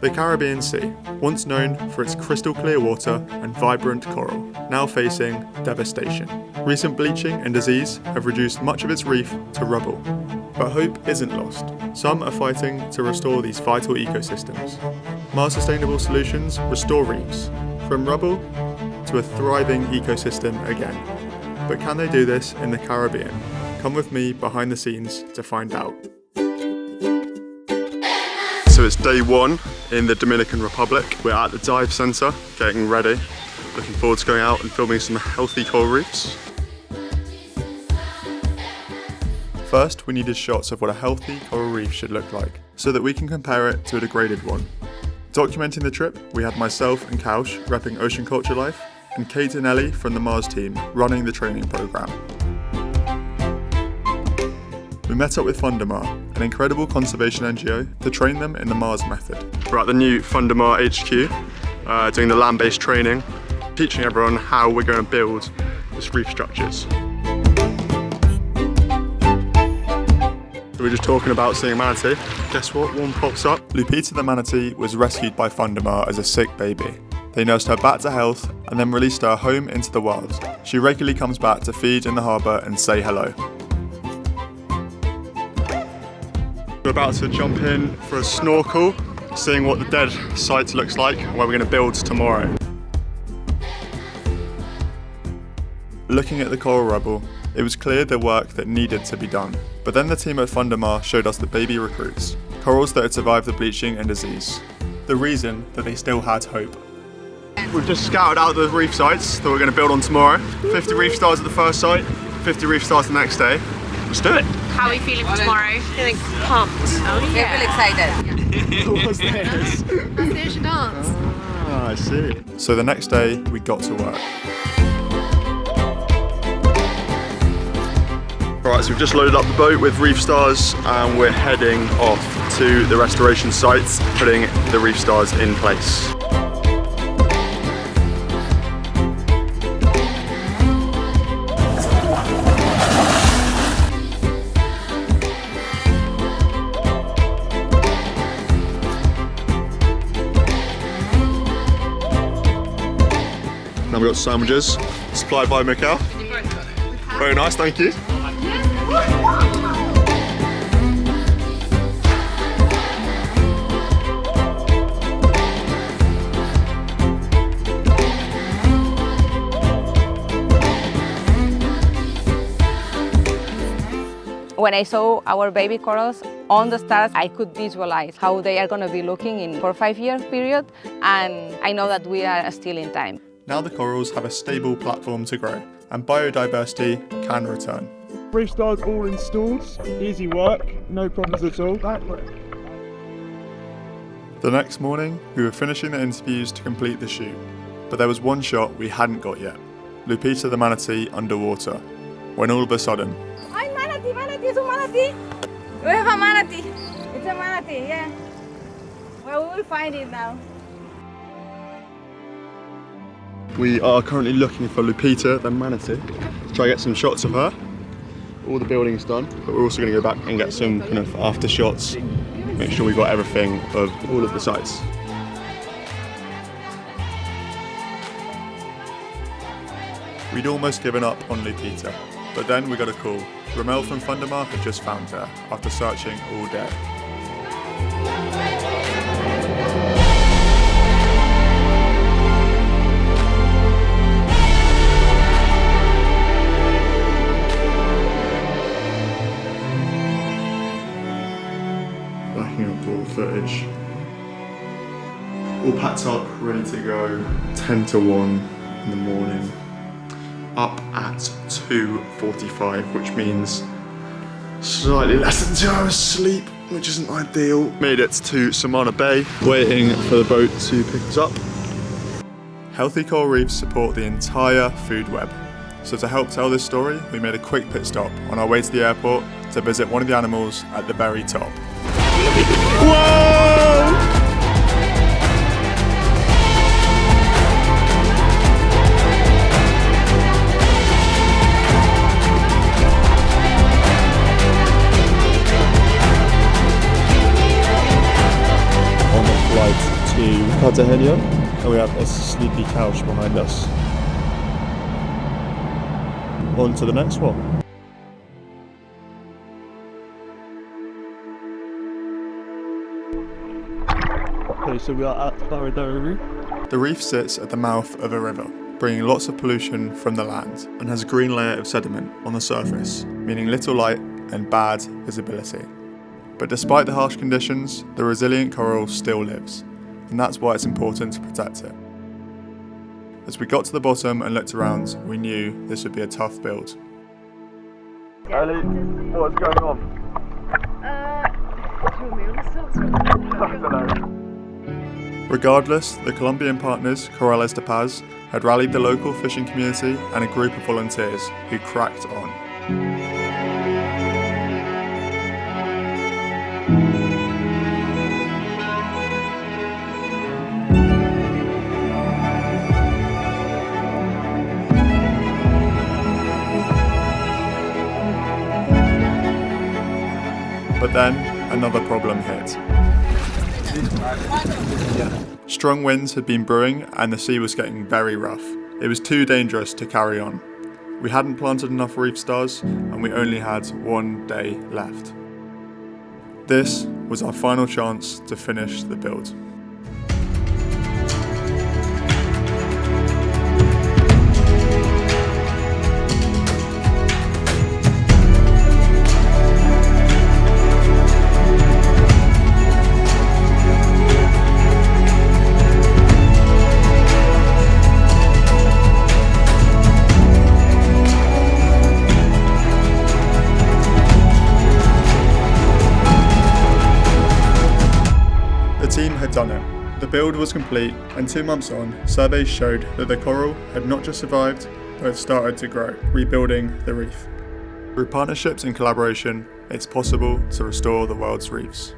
The Caribbean Sea, once known for its crystal clear water and vibrant coral, now facing devastation. Recent bleaching and disease have reduced much of its reef to rubble. But hope isn't lost. Some are fighting to restore these vital ecosystems. Mars Sustainable Solutions restore reefs, from rubble to a thriving ecosystem again. But can they do this in the Caribbean? Come with me behind the scenes to find out. So it's day one in the Dominican Republic. We're at the dive centre, getting ready. Looking forward to going out and filming some healthy coral reefs. First, we needed shots of what a healthy coral reef should look like, so that we can compare it to a degraded one. Documenting the trip, we had myself and Kaush repping Ocean Culture Life, and Kate and Ellie from the Mars team running the training programme. We met up with Fundamar, an incredible conservation NGO, to train them in the Mars method. We're at the new Fundamar HQ, doing the land-based training, teaching everyone how we're going to build this reef structures. We were just talking about seeing a manatee. Guess what? One pops up. Lupita the manatee was rescued by Fundamar as a sick baby. They nursed her back to health and then released her home into the wild. She regularly comes back to feed in the harbour and say hello. We're about to jump in for a snorkel, seeing what the dead site looks like and where we're going to build tomorrow. Looking at the coral rubble, it was clear the work that needed to be done. But then the team at Fundamar showed us the baby recruits, corals that had survived the bleaching and disease. The reason that they still had hope. We've just scouted out the reef sites that we're going to build on tomorrow. 50 reef stars at the first site, 50 reef stars the next day. Let's do it. How are we feeling for tomorrow? Feeling pumped. Oh yeah. We're really excited. What was this? The ocean dance. Ah, I see. So the next day, we got to work. Alright, so we've just loaded up the boat with reef stars and we're heading off to the restoration sites, putting the reef stars in place. Now we've got sandwiches, supplied by Mikkel. Very nice, thank you. When I saw our baby corals on the stars, I could visualize how they are going to be looking in 4 or 5 year period, and I know that we are still in time. Now the corals have a stable platform to grow, and biodiversity can return. Reef stars all installed, easy work, no problems at all. The next morning, we were finishing the interviews to complete the shoot, but there was one shot we hadn't got yet. Lupita the manatee underwater, when all of a sudden... Hi, manatee, it's a manatee! We have a manatee, it's a manatee, yeah. Well, we will find it now. We are currently looking for Lupita the manatee, to try to get some shots of her. All the building's done, but we're also going to go back and get some kind of after shots, make sure we've got everything of all of the sites. We'd almost given up on Lupita, but then we got a call. Ramel from Fundamar had just found her, after searching all day. Backing up all the footage. All packed up, ready to go. 10 to 1 in the morning. Up at 2:45, which means slightly less than 2 hours sleep, which isn't ideal. Made it to Samana Bay, waiting for the boat to pick us up. Healthy coral reefs support the entire food web. So to help tell this story, we made a quick pit stop on our way to the airport to visit one of the animals at the very top. Whoa! On the flight to Cartagena, and we have a sleepy couch behind us. On to the next one. Okay, so we are at Faradero Reef. The reef sits at the mouth of a river, bringing lots of pollution from the land, and has a green layer of sediment on the surface, meaning little light and bad visibility. But despite the harsh conditions, the resilient coral still lives, and that's why it's important to protect it. As we got to the bottom and looked around, we knew this would be a tough build. Ellie, what's going on? I don't know. Regardless, the Colombian partners, Corrales de Paz, had rallied the local fishing community and a group of volunteers who cracked on. But then, another problem hit. Strong winds had been brewing and the sea was getting very rough. It was too dangerous to carry on. We hadn't planted enough reef stars and we only had 1 day left. This was our final chance to finish the build. The team had done it. The build was complete, and 2 months on, surveys showed that the coral had not just survived, but had started to grow, rebuilding the reef. Through partnerships and collaboration, it's possible to restore the world's reefs.